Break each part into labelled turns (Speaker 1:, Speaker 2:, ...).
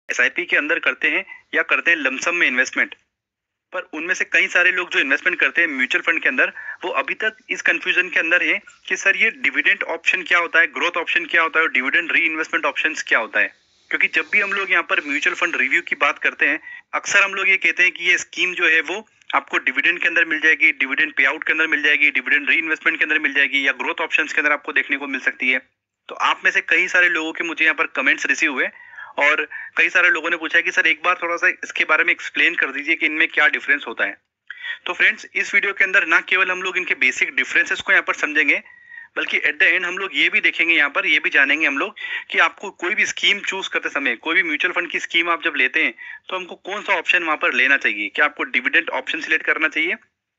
Speaker 1: SIP के अंदर करते हैं या करते हैं लमसम में इन्वेस्टमेंट। पर उनमें से कई सारे लोग जो इन्वेस्टमेंट करते हैं म्यूचुअल फंड के अंदर, वो अभी तक इस कंफ्यूजन के अंदर है कि सर ये डिविडेंड ऑप्शन क्या होता है, ग्रोथ ऑप्शन क्या होता है और डिविडेंड री इन्वेस्टमेंट ऑप्शन क्या होता है। क्योंकि जब भी हम लोग यहाँ पर म्यूचुअल फंड रिव्यू की बात करते हैं, अक्सर हम लोग ये कहते हैं कि ये स्कीम जो है वो आपको डिविडेंड के अंदर मिल जाएगी, डिविडेंड पे आउट के अंदर मिल जाएगी, डिविडेंड री इन्वेस्टमेंट के अंदर मिल जाएगी या ग्रोथ ऑप्शन के अंदर आपको देखने को मिल सकती है। तो आप में से कई सारे लोगों के मुझे यहाँ पर कमेंट्स रिसीव हुए और कई सारे लोगों ने पूछा कि सर एक बार थोड़ा सा इसके बारे में एक्सप्लेन कर दीजिए कि इनमें क्या डिफरेंस होता है। तो फ्रेंड्स, इस वीडियो के अंदर ना केवल हम लोग इनके बेसिक डिफरेंसेस को यहाँ पर समझेंगे, बल्कि एट द एंड हम लोग ये भी देखेंगे, यहाँ पर ये भी जानेंगे हम लोग कि आपको कोई भी स्कीम चूज करते समय, कोई भी म्यूचुअल फंड की स्कीम आप जब लेते हैं तो हमको कौन सा ऑप्शन वहां पर लेना चाहिए। क्या आपको डिविडेंड ऑप्शन सिलेक्ट करना चाहिए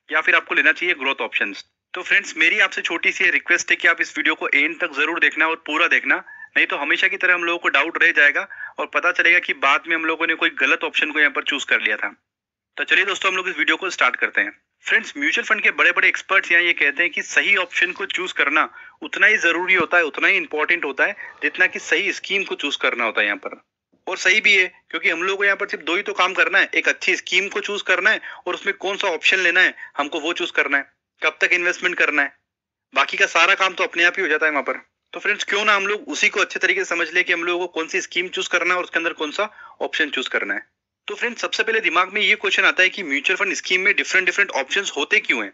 Speaker 1: या फिर आपको लेना चाहिए ग्रोथ ऑप्शन। तो फ्रेंड्स, मेरी आपसे छोटी सी रिक्वेस्ट है कि आप इस वीडियो को एंड तक जरूर देखना और पूरा देखना, नहीं तो हमेशा की तरह हम लोगों को डाउट रह जाएगा और पता चलेगा कि बाद में हम लोगों ने कोई गलत ऑप्शन को यहाँ पर चूज कर लिया था। तो चलिए दोस्तों, हम लोग इस वीडियो को स्टार्ट करते हैं। फ्रेंड्स, म्यूचुअल फंड के बड़े बड़े एक्सपर्ट्स यहाँ ये कहते हैं कि सही ऑप्शन को चूज करना उतना ही जरूरी होता है, उतना ही इंपॉर्टेंट होता है जितना कि सही स्कीम को चूज करना होता है यहाँ पर। और सही भी है, क्योंकि हम लोग को यहाँ पर सिर्फ दो ही तो काम करना है, एक अच्छी स्कीम को चूज करना है और उसमें कौन सा ऑप्शन लेना है हमको वो चूज करना है, कब तक इन्वेस्टमेंट करना है, बाकी का सारा काम तो अपने आप ही हो जाता है वहां पर। तो फ्रेंड्स, क्यों ना हम लोग उसी को अच्छे तरीके से समझ ले कि हम लोगों को कौन सी स्कीम चूज करना है और उसके अंदर कौन सा ऑप्शन चूज करना है। तो फ्रेंड्स, सबसे पहले दिमाग में ये क्वेश्चन आता है कि म्यूचुअल फंड स्कीम में डिफरेंट डिफरेंट ऑप्शंस होते क्यों हैं,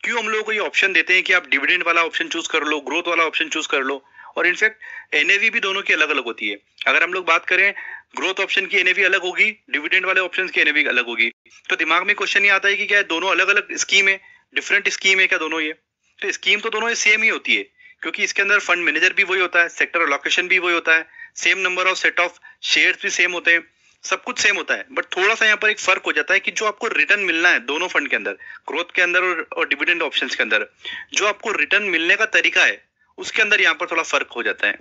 Speaker 1: क्यों हम लोगों को ये ऑप्शन देते हैं कि आप डिविडेंड वाला ऑप्शन चूज कर लो, ग्रोथ वाला ऑप्शन चूज कर लो। और इनफैक्ट एनएवी भी दोनों की अलग अलग होती है। अगर हम लोग बात करें, ग्रोथ ऑप्शन की एनएवी अलग होगी, डिविडेंड वाले ऑप्शन की एनएवी अलग होगी। तो दिमाग में क्वेश्चन ये आता है कि क्या दोनों अलग अलग स्कीम है, डिफरेंट स्कीम है क्या दोनों ये। तो स्कीम तो दोनों सेम ही होती है, क्योंकि इसके अंदर फंड मैनेजर भी वही होता है, सेक्टर अलोकेशन भी वही होता है, same number of set of shares भी सेम होते हैं, सब कुछ सेम होता है। बट थोड़ा सा यहाँ पर एक फर्क हो जाता है कि जो आपको रिटर्न मिलना है दोनों फंड के अंदर, ग्रोथ के अंदर और डिविडेंड ऑप्शंस के अंदर, जो आपको रिटर्न मिलने का तरीका है उसके अंदर यहाँ पर थोड़ा फर्क हो जाता है।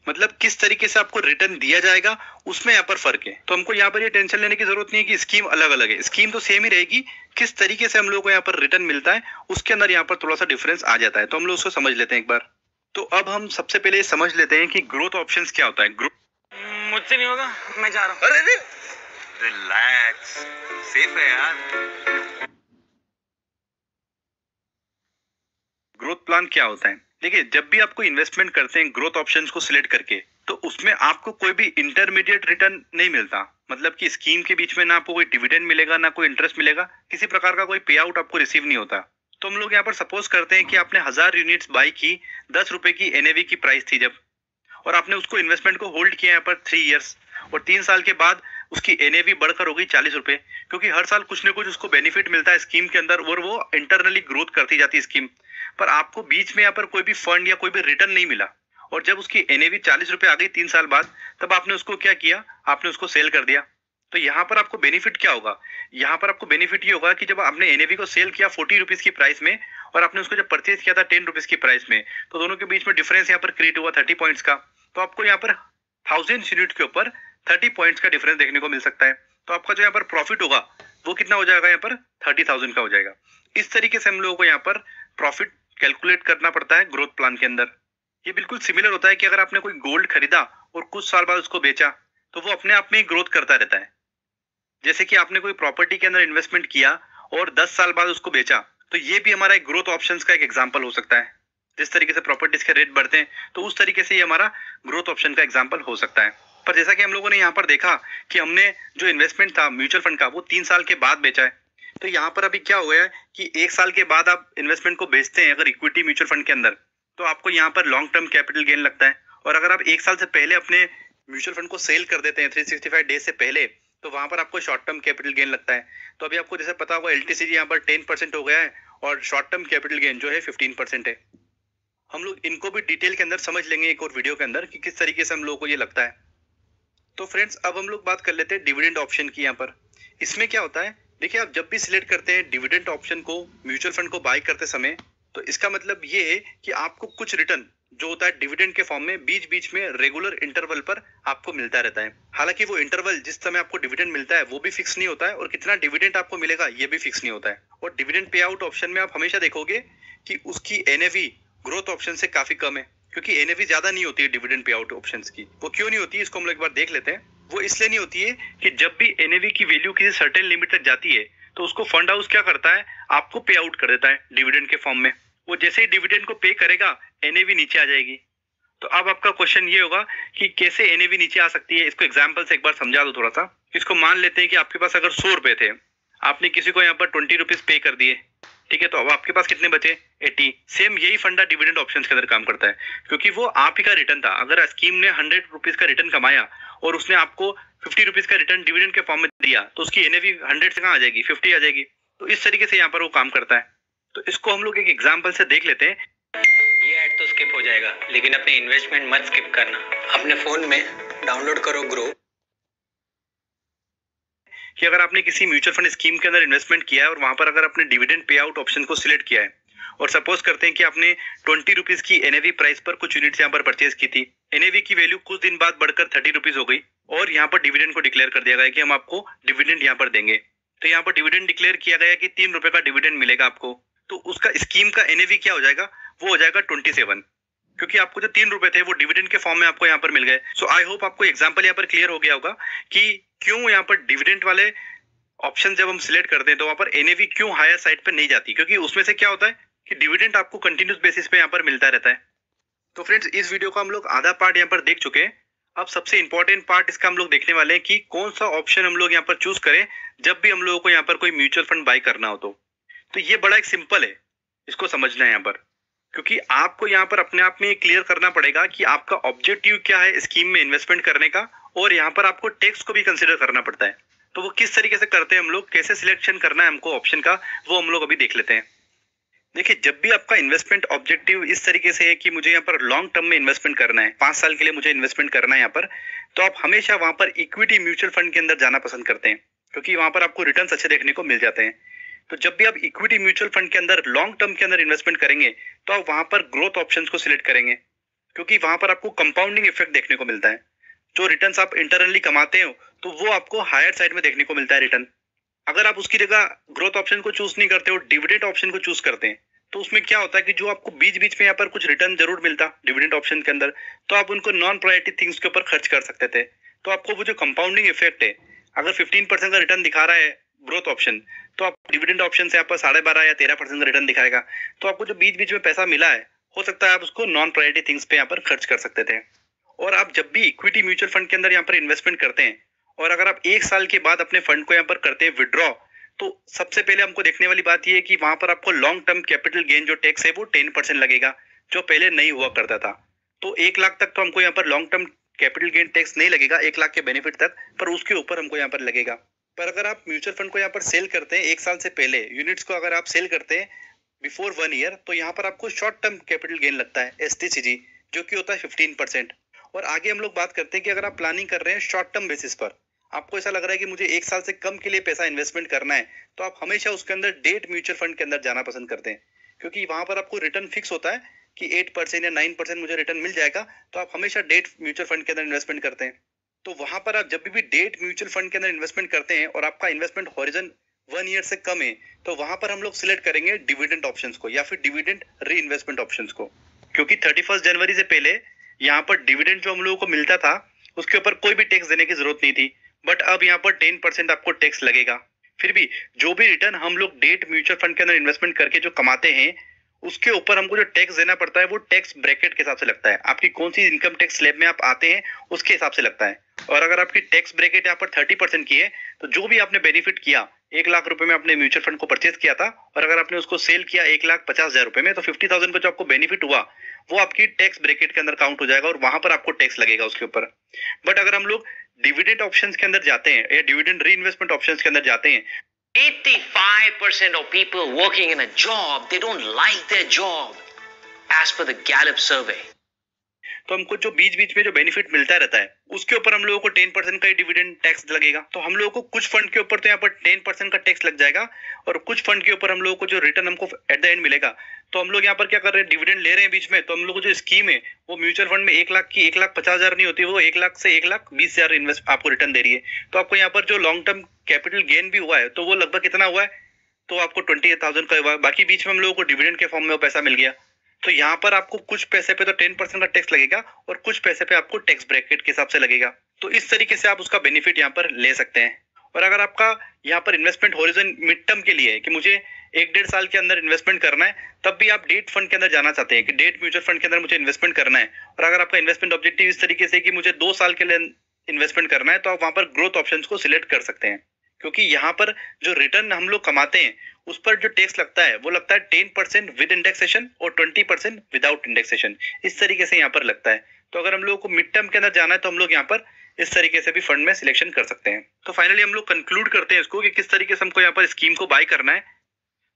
Speaker 1: मतलब किस तरीके से आपको रिटर्न दिया जाएगा उसमें यहाँ पर फर्क है। तो हमको यहाँ पर ये टेंशन लेने की जरूरत नहीं है कि स्कीम अलग अलग है, स्कीम तो सेम ही रहेगी, किस तरीके से हम लोग को यहाँ पर रिटर्न मिलता है उसके अंदर यहाँ पर थोड़ा सा डिफरेंस आ जाता है। तो हम लोग उसको समझ लेते हैं एक बार। तो अब हम सबसे पहले समझ लेते हैं कि ग्रोथ ऑप्शंस क्या होता है।
Speaker 2: मुझसे नहीं होगा, मैं जा रहा हूँ।
Speaker 3: अरे रिलैक्स, सेफ है यार।
Speaker 1: ग्रोथ प्लान क्या होता है? देखिए, जब भी आपको इन्वेस्टमेंट करते हैं ग्रोथ ऑप्शंस को सिलेक्ट करके, तो उसमें आपको कोई भी इंटरमीडिएट रिटर्न नहीं मिलता। मतलब कि स्कीम के बीच में ना आपको कोई डिविडेंड मिलेगा, ना कोई इंटरेस्ट मिलेगा, किसी प्रकार का कोई पे आउट आपको रिसीव नहीं होता। तो हम लोग यहाँ पर सपोज करते हैं कि आपने 1000 यूनिट्स बाई की, 10 रुपए की एनएवी की प्राइस थी जब, और आपने उसको इन्वेस्टमेंट को होल्ड किया यहाँ पर 3 इयर्स, और 3 साल के बाद उसकी एनएवी बढ़कर हो गई 40 रुपए, क्योंकि हर साल कुछ न कुछ उसको बेनिफिट मिलता है स्कीम के अंदर और वो इंटरनली ग्रोथ करती जाती है स्कीम। पर आपको बीच में यहाँ पर कोई भी फंड या कोई भी रिटर्न नहीं मिला, और जब उसकी एनएवी 40 रुपए आ गई 3 साल बाद, तब आपने उसको क्या किया, आपने उसको सेल कर दिया। तो यहाँ पर आपको बेनिफिट क्या होगा? यहाँ पर आपको बेनिफिट ये होगा कि जब आपने एनएवी को सेल किया 40 रुपीज की प्राइस में और आपने उसको जब परचेज किया था 10 रुपीज की प्राइस में, तो दोनों के बीच में डिफरेंस यहाँ पर क्रिएट हुआ 30 पॉइंट्स का। तो आपको यहाँ पर 1000 यूनिट के ऊपर 30 पॉइंट्स का डिफरेंस देखने को मिल सकता है। तो आपका जो यहाँ पर प्रॉफिट होगा वो कितना हो जाएगा, यहाँ पर 30,000 का हो जाएगा। इस तरीके से हम लोगों को यहाँ पर प्रॉफिट कैलकुलेट करना पड़ता है ग्रोथ प्लान के अंदर। ये बिल्कुल सिमिलर होता है कि अगर आपने कोई गोल्ड खरीदा और कुछ साल बाद उसको बेचा, तो वो अपने आप में ही ग्रोथ करता रहता है। जैसे कि आपने कोई प्रॉपर्टी के अंदर इन्वेस्टमेंट किया और 10 साल बाद उसको बेचा, तो ये भी हमारा एक ग्रोथ ऑप्शंस का एक एग्जांपल हो सकता है। जिस तरीके से प्रॉपर्टीज के रेट बढ़ते हैं, तो उस तरीके से ये हमारा ग्रोथ ऑप्शन का एग्जांपल हो सकता है। पर जैसा कि हम लोगों ने यहाँ पर देखा कि हमने जो इन्वेस्टमेंट था म्यूचुअल फंड का, वो 3 साल के बाद बेचा है। तो यहाँ पर अभी क्या हुआ है कि 1 साल के बाद आप इन्वेस्टमेंट को बेचते हैं अगर इक्विटी म्यूचुअल फंड के अंदर, तो आपको यहाँ पर लॉन्ग टर्म कैपिटल गेन लगता है। और अगर आप 1 साल से पहले अपने म्यूचुअल फंड को सेल कर देते हैं 365 डेज से पहले, तो वहां पर आपको शॉर्ट टर्म कैपिटल गेन लगता है। तो अभी आपको जैसे पता होगा एलटीसीजी यहाँ पर 10% हो गया है और शॉर्ट टर्म कैपिटल गेन जो है 15% है। हम लोग इनको भी डिटेल के अंदर समझ लेंगे एक और वीडियो के अंदर कि किस तरीके से हम लोगों को ये लगता है। तो फ्रेंड्स, अब हम लोग बात कर लेते हैं डिविडेंड ऑप्शन की। यहाँ पर इसमें क्या होता है, देखिए, आप जब भी सिलेक्ट करते हैं डिविडेंड ऑप्शन को म्यूचुअल फंड को बाय करते समय, तो इसका मतलब ये है कि आपको कुछ रिटर्न जो होता है डिविडेंड के फॉर्म में बीच बीच में रेगुलर इंटरवल पर आपको मिलता रहता है। हालांकि वो इंटरवल जिस समय आपको डिविडेंड मिलता है वो भी फिक्स नहीं होता है, और कितना डिविडेंड आपको मिलेगा ये भी फिक्स नहीं होता है। और डिविडेंड पे आउट ऑप्शन में आप हमेशा देखोगे कि उसकी एनएवी ग्रोथ ऑप्शन से काफी कम है, क्योंकि एनएवी ज्यादा नहीं होती है डिविडेंड पे आउट ऑप्शंस की। वो क्यों नहीं होती है इसको हम लोग एक बार देख लेते हैं। वो इसलिए नहीं होती है कि जब भी एनएवी की वैल्यू किसी सर्टेन लिमिट तक जाती है तो उसको फंड हाउस क्या करता है, आपको पे आउट कर देता है डिविडेंड के फॉर्म में। वो जैसे ही डिविडेंड को पे करेगा एनएवी नीचे आ जाएगी। तो अब आपका क्वेश्चन ये होगा कि कैसे एनएवी नीचे आ सकती है, इसको एग्जांपल से एक बार समझा दो थोड़ा सा। इसको मान लेते हैं कि आपके पास अगर 100 रुपए थे, आपने किसी को यहाँ पर 20 रुपीज पे कर दिए, ठीक है, तो अब आपके पास कितने बचे, 80। सेम यही फंडा डिविडेंड ऑप्शंस के अंदर काम करता है, क्योंकि वो आप ही का रिटर्न था। अगर स्कीम ने 100 रुपीज का रिटर्न कमाया और उसने आपको 50 रुपीज का रिटर्न डिविडेंड के फॉर्म में दिया, तो उसकी एनएवी 100 से कहाँ आ जाएगी, 50 आ जाएगी। तो इस तरीके से यहाँ पर वो काम करता है। तो इसको हम लोग एक एग्जाम्पल से देख लेते हैं।
Speaker 4: ये ऐड तो स्किप हो जाएगा, लेकिन अपने इन्वेस्टमेंट मत स्किप करना। अपने फोन में डाउनलोड करो ग्रो।
Speaker 1: कि अगर आपने किसी म्यूचुअल फंड स्कीम के अंदर इन्वेस्टमेंट किया है और वहां पर अगर आपने डिविडेंड पे आउट ऑप्शन को सिलेक्ट किया है और सपोज करते हैं कि आपने 20 रुपीज की एनएवी प्राइस पर कुछ यूनिट्स यहाँ पर परचेज की थी, एनएवी की वैल्यू कुछ दिन बाद बढ़कर 30 रुपीज हो गई और यहाँ पर डिविडेंड को डिक्लेयर कर दिया गया कि हम आपको डिविडेंड यहाँ पर देंगे। तो यहाँ पर डिविडेंड डिक्लेयर किया गया कि 3 रुपए का डिविडेंड मिलेगा आपको। तो उसका स्कीम का एनएवी क्या हो जाएगा, वो हो जाएगा 27, क्योंकि आपको जो 3 रुपए थे वो डिविडेंड के फॉर्म में आपको यहाँ पर मिल गए। सो आई होप आपको एग्जांपल यहाँ पर क्लियर हो गया होगा कि क्यों यहाँ पर डिविडेंड वाले ऑप्शन जब हम सिलेक्ट करते हैं तो वहां पर एनएवी क्यों हायर साइड पर नहीं जाती, क्योंकि उसमें से क्या होता है कि डिविडेंड आपको कंटिन्यूस बेसिस पे यहाँ पर मिलता रहता है। तो फ्रेंड्स, इस वीडियो का हम लोग आधा पार्ट यहाँ पर देख चुके हैं। अब सबसे इंपॉर्टेंट पार्ट इसका हम लोग देखने वाले हैं कि कौन सा ऑप्शन हम लोग यहाँ पर चूज करें जब भी हम लोगों को यहाँ पर कोई म्यूचुअल फंड बाय करना हो। तो ये बड़ा एक सिंपल है, इसको समझना है यहाँ पर, क्योंकि आपको यहाँ पर अपने आप में क्लियर करना पड़ेगा कि आपका ऑब्जेक्टिव क्या है स्कीम में इन्वेस्टमेंट करने का, और यहाँ पर आपको टैक्स को भी कंसिडर करना पड़ता है। तो वो किस तरीके से करते हैं हम लोग, कैसे सिलेक्शन करना है हमको ऑप्शन का, वो हम लोग अभी देख लेते हैं। देखिए, जब भी आपका इन्वेस्टमेंट ऑब्जेक्टिव इस तरीके से है कि मुझे यहाँ पर लॉन्ग टर्म में इन्वेस्टमेंट करना है, 5 साल के लिए मुझे इन्वेस्टमेंट करना है यहाँ पर, तो आप हमेशा वहां पर इक्विटी म्यूचुअल फंड के अंदर जाना पसंद करते हैं, क्योंकि वहां पर आपको रिटर्न्स अच्छे देखने को मिल जाते हैं। तो जब भी आप इक्विटी म्यूचुअल फंड के अंदर लॉन्ग टर्म के अंदर इन्वेस्टमेंट करेंगे तो आप वहां पर ग्रोथ ऑप्शंस को सिलेक्ट करेंगे, क्योंकि वहां पर आपको कंपाउंडिंग इफेक्ट देखने को मिलता है। जो रिटर्न्स आप इंटरनली कमाते हो तो वो आपको हायर साइड में देखने को मिलता है रिटर्न। अगर आप उसकी जगह ग्रोथ ऑप्शन को चूज नहीं करते हो, डिविडेंड ऑप्शन को चूज करते हैं, तो उसमें क्या होता है कि जो आपको बीच बीच में यहाँ पर कुछ रिटर्न जरूर मिलता डिविडेंड ऑप्शन के अंदर, तो आप उनको नॉन प्रायोरिटी थिंग्स के ऊपर खर्च कर सकते थे। तो आपको वो जो कंपाउंडिंग इफेक्ट है, अगर 15% का रिटर्न दिखा रहा है ग्रोथ ऑप्शन, तो आप डिविडेंड ऑप्शन से यहाँ पर 12.5 या 13% का रिटर्न दिखाएगा। तो आपको जो बीच बीच में पैसा मिला है, हो सकता है आप उसको नॉन प्रायोरिटी थिंग्स पे यहाँ पर खर्च कर सकते थे। और आप जब भी इक्विटी म्यूचुअल फंड के अंदर यहाँ पर इन्वेस्टमेंट करते हैं और अगर आप 1 साल के बाद अपने फंड को यहाँ पर करते हैं विड्रॉ, तो सबसे पहले हमको देखने वाली बात यह है कि वहां पर आपको लॉन्ग टर्म कैपिटल गेन जो टैक्स है वो 10% लगेगा, जो पहले नहीं हुआ करता था। तो 1 लाख तक तो हमको यहाँ पर long term capital gain tax नहीं लगेगा, 1 लाख के बेनिफिट तक, पर उसके ऊपर हमको यहाँ पर लगेगा। पर अगर आप म्यूचुअल फंड को यहाँ पर सेल करते हैं 1 साल से पहले, यूनिट्स को अगर आप सेल करते हैं बिफोर 1 ईयर, तो यहाँ पर आपको शॉर्ट टर्म कैपिटल गेन लगता है STCG, जो कि होता है 15%। और आगे हम लोग बात करते हैं कि अगर आप प्लानिंग कर रहे हैं शॉर्ट टर्म बेसिस पर, आपको ऐसा लग रहा है कि मुझे 1 साल से कम के लिए पैसा इन्वेस्टमेंट करना है, तो आप हमेशा उसके अंदर डेट म्यूचुअल फंड के अंदर जाना पसंद करते हैं, क्योंकि वहां पर आपको रिटर्न फिक्स होता है कि 8% या 9% मुझे रिटर्न मिल जाएगा। तो आप हमेशा डेट म्यूचुअल फंड के अंदर इन्वेस्टमेंट करते हैं। तो वहां पर आप जब भी डेट म्यूचुअल फंड के अंदर इन्वेस्टमेंट करते हैं और आपका इन्वेस्टमेंट हॉरिजन 1 ईयर से कम है, तो वहां पर हम लोग सिलेक्ट करेंगे डिविडेंड ऑप्शंस को या फिर डिविडेंड री इन्वेस्टमेंट ऑप्शंस को, क्योंकि 31 जनवरी से पहले यहाँ पर डिविडेंड जो हम लोगों को मिलता था उसके ऊपर कोई भी टैक्स देने की जरूरत नहीं थी, बट अब यहाँ पर 10% आपको टैक्स लगेगा। फिर भी जो भी रिटर्न हम लोग डेट म्यूचुअल फंड के अंदर इन्वेस्टमेंट करके जो कमाते हैं, उसके ऊपर हमको जो टैक्स देना पड़ता है वो टैक्स ब्रैकेट के हिसाब से लगता है। आपकी कौन सी इनकम टैक्स स्लैब में आप आते हैं उसके हिसाब से लगता है। और अगर आपकी टैक्स ब्रैकेट यहाँ पर 30% की है, तो जो भी आपने बेनिफिट किया, 1 लाख रुपए में आपने म्यूचुअल फंड को परचेज किया था और अगर आपने उसको सेल किया 1,50,000 रुपए में, तो 50,000 का जो आपको बेनिफिट हुआ वो आपकी टैक्स ब्रैकेट के अंदर काउंट हो जाएगा और वहां पर आपको टैक्स लगेगा उसके ऊपर। बट अगर हम लोग डिविडेंड ऑप्शंस के अंदर जाते हैं या डिविडेंड री इन्वेस्टमेंट ऑप्शंस के अंदर जाते हैं,
Speaker 4: 85% of people working in a job, they don't like their job, as per the Gallup survey.
Speaker 1: तो हमको जो बीच बीच में जो बेनिफिट मिलता रहता है उसके ऊपर हम लोगों को 10% का डिविडेंड टैक्स लगेगा। तो हम लोगों को कुछ फंड के ऊपर तो यहाँ पर 10% का टैक्स लग जाएगा और कुछ फंड के ऊपर हम लोगों को जो रिटर्न हमको एट द एंड मिलेगा। तो हम लोग यहाँ पर क्या कर रहे हैं, डिविडेंड ले रहे हैं बीच में, तो हम लोग को जो स्कीम है वो म्यूचुअल फंड में 1 लाख की 1,50,000 नहीं होती, वो 1 लाख से 1,20,000 इन्वेस्ट आपको रिटर्न दे रही है। तो आपको यहाँ पर जो लॉन्ग टर्म कैपिटल गेन भी हुआ है तो वो लगभग कितना हुआ है, तो आपको 28,000 का हुआ है। बाकी बीच में हम लोगों को डिविडेंड के फॉर्म में वो पैसा मिल गया। तो यहाँ पर आपको कुछ पैसे पे तो 10% का टैक्स लगेगा और कुछ पैसे पे आपको टैक्स ब्रैकेट के हिसाब से लगेगा। तो इस तरीके से आप उसका बेनिफिट यहाँ पर ले सकते हैं। और अगर आपका यहाँ पर इन्वेस्टमेंट होरिजन मिड टर्म के लिए है कि मुझे 1-1.5 साल के अंदर इन्वेस्टमेंट करना है, तब भी आप डेट फंड के अंदर जाना चाहते हैं कि डेट म्यूचुअल फंड के अंदर मुझे इन्वेस्टमेंट करना है, और अगर आपका इन्वेस्टमेंट ऑब्जेक्टिव इस तरीके से कि मुझे 2 साल के लिए इन्वेस्टमेंट करना है, तो आप वहां पर ग्रोथ ऑप्शंस को सिलेक्ट कर सकते हैं। क्योंकि यहाँ पर जो रिटर्न हम लोग कमाते हैं उस पर जो टैक्स लगता है वो लगता है 10% विद इंडेक्सेशन और 20% विदाउट इंडेक्सेशन, इस तरीके से यहाँ पर लगता है। तो अगर हम लोग को मिड टर्म के अंदर जाना है तो हम लोग यहाँ पर इस तरीके से भी फंड में सिलेक्शन कर सकते हैं। तो फाइनली हम लोग कंक्लूड करते हैं इसको कि किस तरीके से हमको यहाँ पर स्कीम को बाय करना है।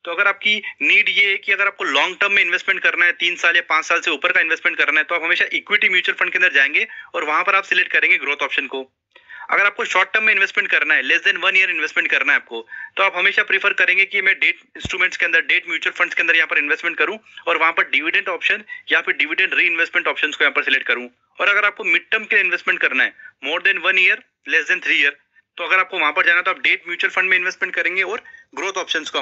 Speaker 1: तो अगर आपकी नीड ये है कि अगर आपको लॉन्ग टर्म में इन्वेस्टमेंट करना है, 3 साल या 5 साल से ऊपर का इन्वेस्टमेंट करना है, तो आप हमेशा इक्विटी म्यूचुअल फंड के अंदर जाएंगे और वहां पर आप सिलेक्ट करेंगे ग्रोथ ऑप्शन को। अगर आपको शॉर्ट टर्म में इन्वेस्टमेंट करना है, लेस देन 1 ईयर इन्वेस्टमेंट करना है आपको, तो आप हमेशा प्रीफर करेंगे कि मैं डेट इंस्ट्रूमेंट्स के अंदर, डेट म्यूचुअल फंड्स के अंदर यहाँ पर इन्वेस्टमेंट करूं और वहां पर डिविडेंड ऑप्शन या फिर डिविडेंड री इन्वेस्टमेंट ऑप्शन को यहाँ पर सिलेक्ट करूं। और अगर आपको मिड टर्म के इन्वेस्टमेंट करना है, more than 1 year, less than 3 year, तो अगर आपको वहां पर जाना तो आप डेट म्यूचुअल फंड में इन्वेस्टमेंट करेंगे और ग्रोथ ऑप्शंस को